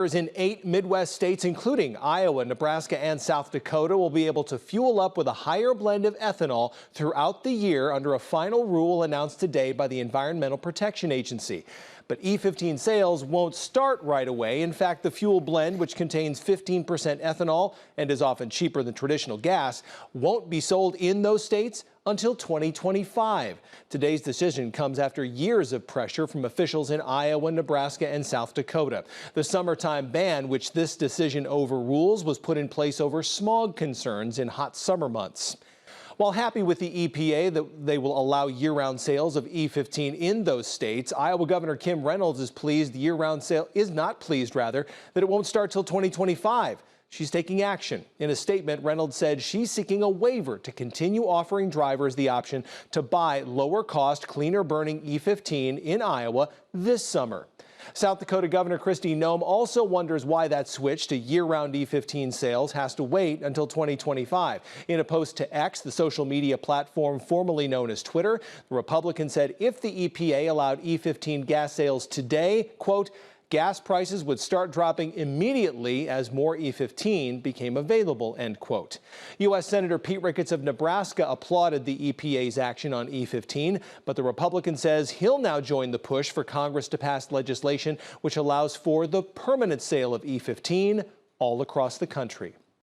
In 8 Midwest states, including Iowa, Nebraska, and South Dakota, will be able to fuel up with a higher blend of ethanol throughout the year under a final rule announced today by the Environmental Protection Agency. But E15 sales won't start right away. In fact, the fuel blend, which contains 15% ethanol and is often cheaper than traditional gas, won't be sold in those states until 2025. Today's decision comes after years of pressure from officials in Iowa, Nebraska, and South Dakota. The summertime ban, which this decision overrules, was put in place over smog concerns in hot summer months. While happy with the EPA that they will allow year-round sales of E15 in those states, Iowa Governor Kim Reynolds is not pleased that it won't start till 2025. She's taking action. In a statement, Reynolds said she's seeking a waiver to continue offering drivers the option to buy lower-cost, cleaner-burning E15 in Iowa this summer. South Dakota Governor Kristi Noem also wonders why that switch to year-round E15 sales has to wait until 2025. In a post to X, the social media platform formerly known as Twitter, the Republican said if the EPA allowed E15 gas sales today, quote, gas prices would start dropping immediately as more E15 became available, end quote. U.S. Senator Pete Ricketts of Nebraska applauded the EPA's action on E15, but the Republican says he'll now join the push for Congress to pass legislation which allows for the permanent sale of E15 all across the country.